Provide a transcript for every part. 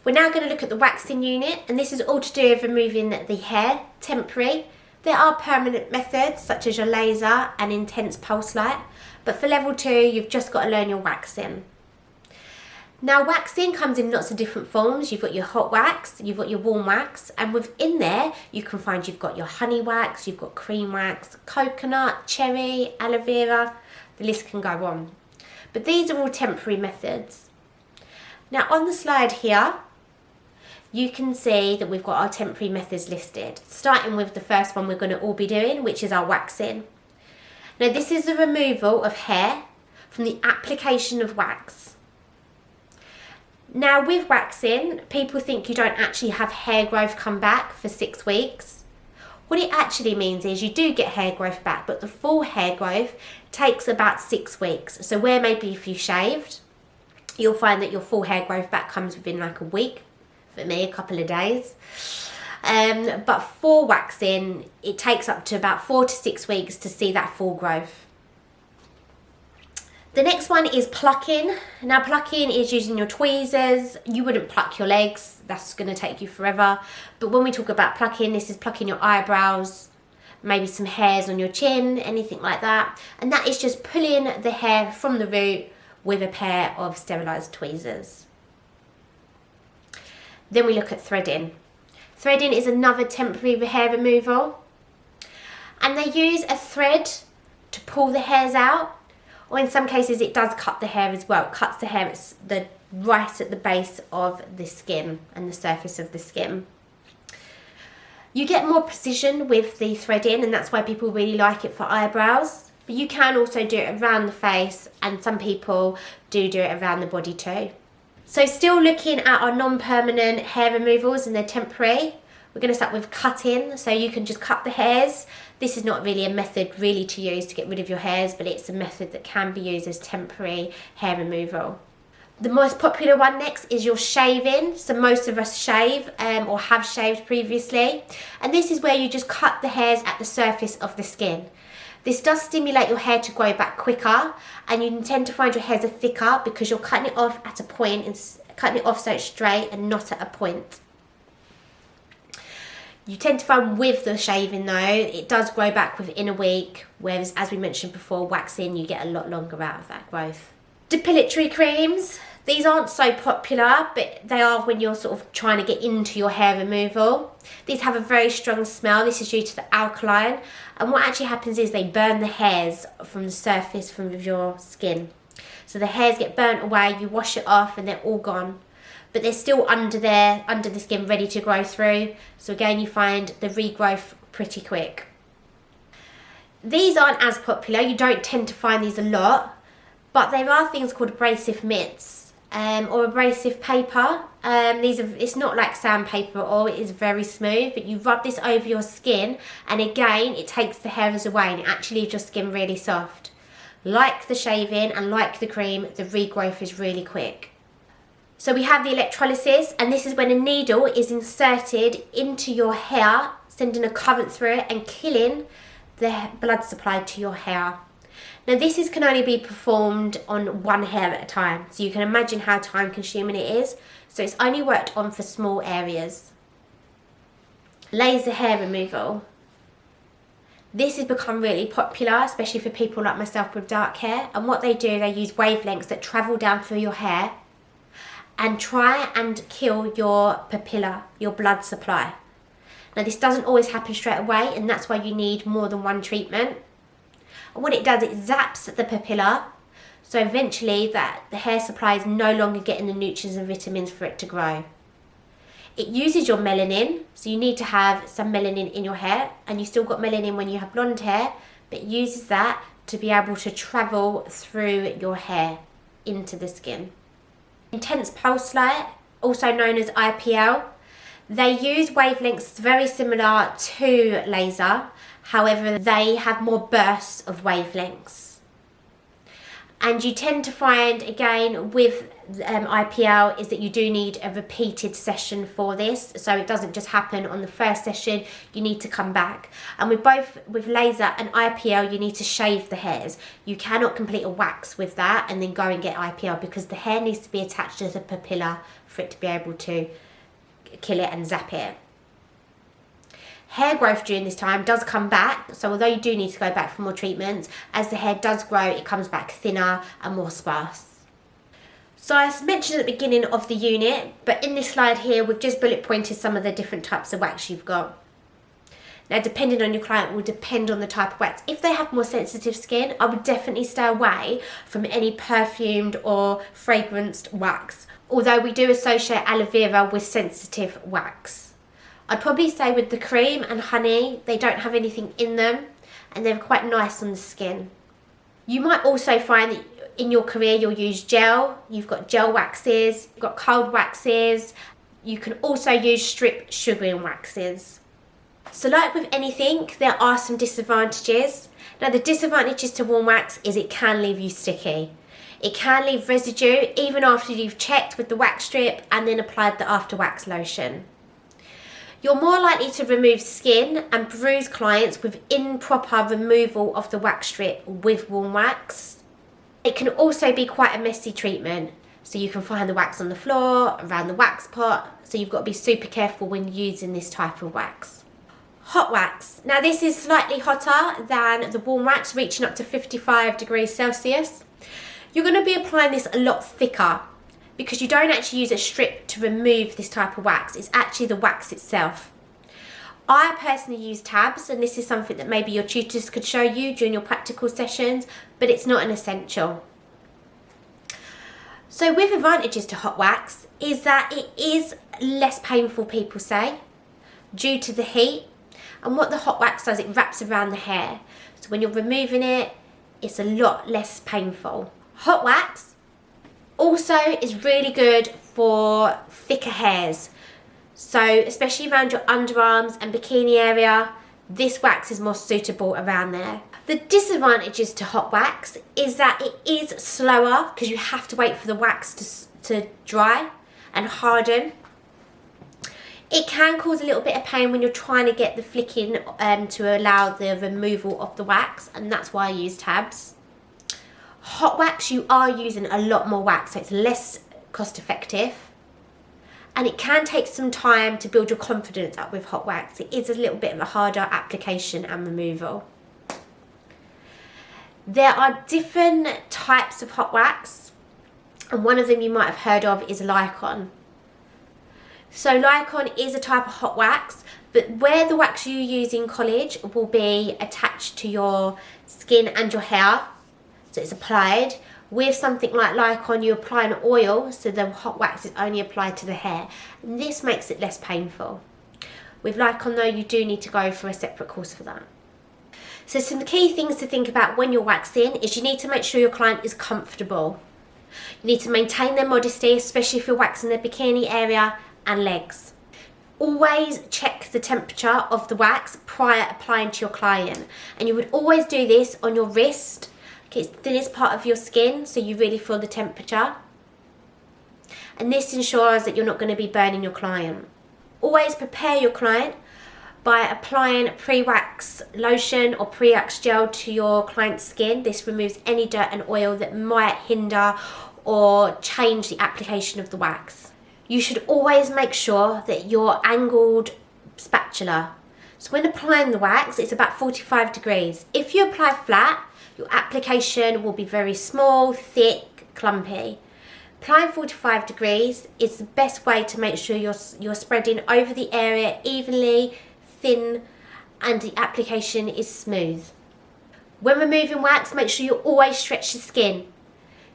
We're now going to look at the waxing unit, and this is all to do with removing the hair, temporary. There are permanent methods such as your laser and intense pulse light, but for level 2 you've just got to learn your waxing. Now waxing comes in lots of different forms. You've got your hot wax, you've got your warm wax, and within there you can find you've got your honey wax, you've got cream wax, coconut, cherry, aloe vera, the list can go on. But these are all temporary methods. Now on the slide here, you can see that we've got our temporary methods listed, starting with the first one we're going to all be doing, which is our waxing. Now this is the removal of hair from the application of wax. Now with waxing, people think you don't actually have hair growth come back for 6 weeks. What it actually means is you do get hair growth back, but the full hair growth takes about 6 weeks. So where maybe if you shaved, you'll find that your full hair growth back comes within like a week. For me, a couple of days. But for waxing, it takes up to about 4 to 6 weeks to see that full growth. The next one is plucking. Now plucking is using your tweezers. You wouldn't pluck your legs, that's going to take you forever. But when we talk about plucking, this is plucking your eyebrows, maybe some hairs on your chin, anything like that. And that is just pulling the hair from the root with a pair of sterilised tweezers. Then we look at threading. Threading is another temporary hair removal. And they use a thread to pull the hairs out. Or in some cases it does cut the hair as well. It cuts the hair right at the base of the skin and the surface of the skin. You get more precision with the threading, and that's why people really like it for eyebrows. But you can also do it around the face, and some people do it around the body too. So still looking at our non-permanent hair removals, and they're temporary. We're going to start with cutting, so you can just cut the hairs. This is not really a method really to use to get rid of your hairs, but it's a method that can be used as temporary hair removal. The most popular one next is your shaving. So most of us shave or have shaved previously. And this is where you just cut the hairs at the surface of the skin. This does stimulate your hair to grow back quicker, and you tend to find your hairs are thicker because you're cutting it off at a point, and cutting it off so it's straight and not at a point. You tend to find with the shaving though, it does grow back within a week, whereas as we mentioned before, waxing, you get a lot longer out of that growth. Depilatory creams. These aren't so popular, but they are when you're sort of trying to get into your hair removal. These have a very strong smell. This is due to the alkaline. And what actually happens is they burn the hairs from the surface from your skin. So the hairs get burnt away, you wash it off and they're all gone. But they're still under the skin, ready to grow through. So again, you find the regrowth pretty quick. These aren't as popular. You don't tend to find these a lot. But there are things called abrasive mitts. Or abrasive paper. It's not like sandpaper at all, it is very smooth, but you rub this over your skin and again it takes the hairs away and it actually leaves your skin really soft. Like the shaving and like the cream, the regrowth is really quick. So we have the electrolysis, and this is when a needle is inserted into your hair, sending a current through it and killing the blood supply to your hair. Now this can only be performed on one hair at a time, so you can imagine how time consuming it is. So it's only worked on for small areas. Laser hair removal. This has become really popular, especially for people like myself with dark hair. And what they do, they use wavelengths that travel down through your hair and try and kill your papilla, your blood supply. Now this doesn't always happen straight away, and that's why you need more than one treatment. And what it does, it zaps the papilla, so eventually the hair supply is no longer getting the nutrients and vitamins for it to grow. It uses your melanin, so you need to have some melanin in your hair, and you still got melanin when you have blonde hair, but it uses that to be able to travel through your hair into the skin. Intense pulse light, also known as IPL, they use wavelengths very similar to laser. However, they have more bursts of wavelengths. And you tend to find, again, with IPL is that you do need a repeated session for this, so it doesn't just happen on the first session. You need to come back, and with laser and IPL you need to shave the hairs. You cannot complete a wax with that and then go and get IPL, because the hair needs to be attached to the papilla for it to be able to kill it and zap it. Hair growth during this time does come back, so although you do need to go back for more treatments, as the hair does grow it comes back thinner and more sparse. So I mentioned at the beginning of the unit, but in this slide here we've just bullet pointed some of the different types of wax you've got. Now depending on your client will depend on the type of wax. If they have more sensitive skin, I would definitely stay away from any perfumed or fragranced wax, although we do associate aloe vera with sensitive wax. I'd probably say with the cream and honey, they don't have anything in them and they're quite nice on the skin. You might also find that in your career you'll use gel. You've got gel waxes, you've got cold waxes. You can also use strip sugaring waxes. So like with anything, there are some disadvantages. Now the disadvantages to warm wax is it can leave you sticky. It can leave residue even after you've checked with the wax strip and then applied the after wax lotion. You're more likely to remove skin and bruise clients with improper removal of the wax strip with warm wax. It can also be quite a messy treatment, so you can find the wax on the floor, around the wax pot, so you've got to be super careful when using this type of wax. Hot wax. Now this is slightly hotter than the warm wax, reaching up to 55 degrees Celsius. You're going to be applying this a lot thicker because you don't actually use a strip to remove this type of wax, it's actually the wax itself. I personally use tabs, and this is something that maybe your tutors could show you during your practical sessions, but it's not an essential. So with advantages to hot wax is that it is less painful, people say, due to the heat. And what the hot wax does, it wraps around the hair. So when you're removing it, it's a lot less painful. Hot wax also is really good for thicker hairs. So especially around your underarms and bikini area, this wax is more suitable around there. The disadvantages to hot wax is that it is slower because you have to wait for the wax to dry and harden. It can cause a little bit of pain when you're trying to get the flicking to allow the removal of the wax, and that's why I use tabs. Hot wax, you are using a lot more wax, so it's less cost effective. And it can take some time to build your confidence up with hot wax. It is a little bit of a harder application and removal. There are different types of hot wax, and one of them you might have heard of is Lycon. So Lycon is a type of hot wax, but where the wax you use in college will be attached to your skin and your hair, so it's applied. With something like Lycon, you apply an oil, so the hot wax is only applied to the hair, and this makes it less painful. With Lycon though, you do need to go for a separate course for that. So some key things to think about when you're waxing is you need to make sure your client is comfortable. You need to maintain their modesty, especially if you're waxing their bikini area and legs. Always check the temperature of the wax prior applying to your client, and you would always do this on your wrist. It's the thinnest part of your skin, so you really feel the temperature. And this ensures that you're not going to be burning your client. Always prepare your client by applying pre-wax lotion or pre-wax gel to your client's skin. This removes any dirt and oil that might hinder or change the application of the wax. You should always make sure that your angled spatula. So when applying the wax, it's about 45 degrees. If you apply flat, your application will be very small, thick, clumpy. Applying 45 degrees is the best way to make sure you're spreading over the area evenly, thin, and the application is smooth. When removing wax, make sure you always stretch the skin.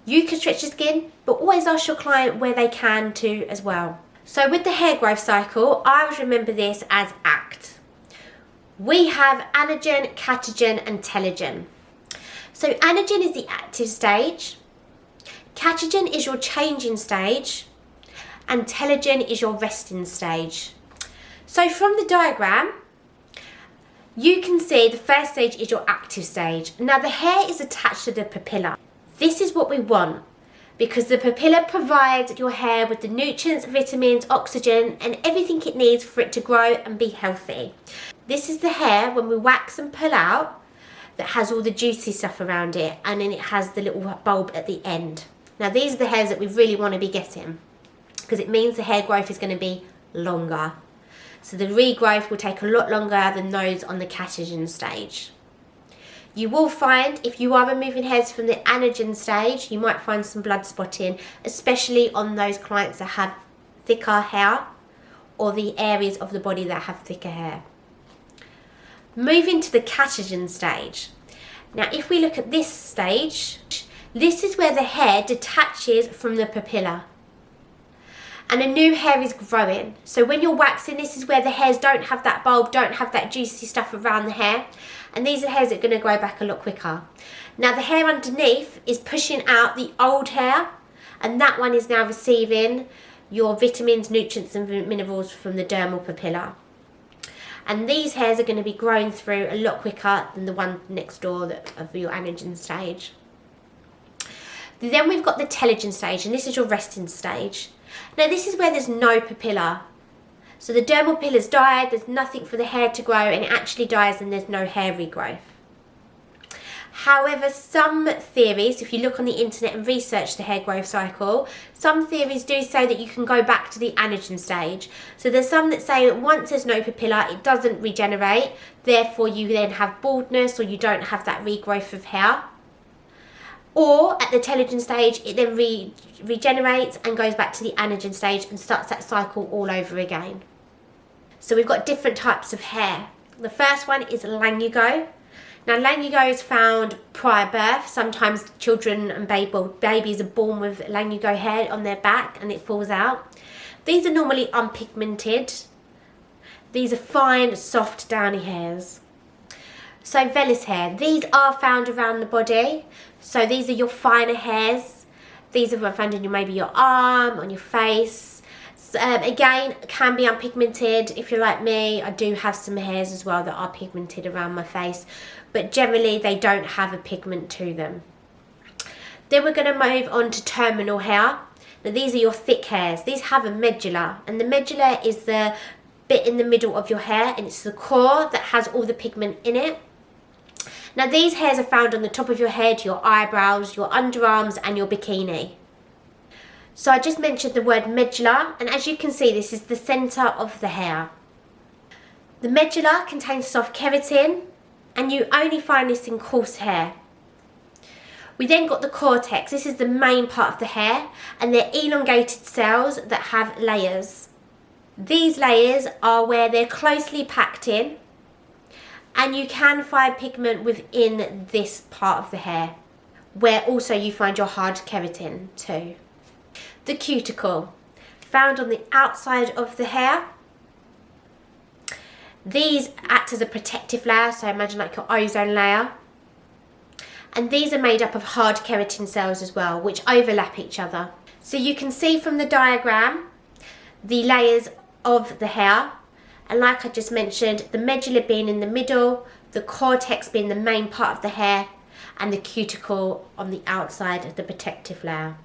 You can stretch your skin, but always ask your client where they can too as well. So with the hair growth cycle, I always remember this as ACT. We have anagen, catagen, and telogen. So anagen is the active stage, catagen is your changing stage, and telogen is your resting stage. So from the diagram, you can see the first stage is your active stage. Now the hair is attached to the papilla. This is what we want. because the papilla provides your hair with the nutrients, vitamins, oxygen and everything it needs for it to grow and be healthy. This is the hair when we wax and pull out that has all the juicy stuff around it, and then it has the little bulb at the end. Now these are the hairs that we really want to be getting, because it means the hair growth is going to be longer. So the regrowth will take a lot longer than those on the catagen stage. You will find, if you are removing hairs from the anagen stage, you might find some blood spotting, especially on those clients that have thicker hair or the areas of the body that have thicker hair. Moving to the catagen stage. Now if we look at this stage, this is where the hair detaches from the papilla and a new hair is growing. So when you're waxing, this is where the hairs don't have that bulb, don't have that juicy stuff around the hair, and these are hairs that are going to grow back a lot quicker. Now the hair underneath is pushing out the old hair, and that one is now receiving your vitamins, nutrients and minerals from the dermal papilla. And these hairs are going to be growing through a lot quicker than the one next door of your anagen stage. Then we've got the telogen stage, and this is your resting stage. Now this is where there's no papilla. So the dermal papilla's died, there's nothing for the hair to grow, and it actually dies and there's no hair regrowth. However, some theories, if you look on the internet and research the hair growth cycle, some theories do say that you can go back to the anagen stage. So there's some that say that once there's no papilla, it doesn't regenerate, therefore you then have baldness or you don't have that regrowth of hair. Or at the telogen stage, it then regenerates and goes back to the anagen stage and starts that cycle all over again. So we've got different types of hair. The first one is Langugo. Now Langugo is found prior birth. Sometimes children and babies are born with Langugo hair on their back and it falls out. These are normally unpigmented. These are fine, soft, downy hairs. So vellus hair, these are found around the body. So these are your finer hairs. These are found in maybe your arm, on your face. So, again, can be unpigmented. If you're like me, I do have some hairs as well that are pigmented around my face, but generally they don't have a pigment to them. Then we're going to move on to terminal hair. Now these are your thick hairs. These have a medulla, and the medulla is the bit in the middle of your hair, and it's the core that has all the pigment in it. Now these hairs are found on the top of your head, your eyebrows, your underarms and your bikini. So I just mentioned the word medulla, and as you can see, this is the centre of the hair. The medulla contains soft keratin, and you only find this in coarse hair. We then got the cortex. This is the main part of the hair, and they're elongated cells that have layers. These layers are where they're closely packed in, and you can find pigment within this part of the hair, where also you find your hard keratin too. The cuticle, found on the outside of the hair. These act as a protective layer, so imagine like your ozone layer. And these are made up of hard keratin cells as well, which overlap each other. So you can see from the diagram the layers of the hair. And like I just mentioned, the medulla being in the middle, the cortex being the main part of the hair, and the cuticle on the outside of the protective layer.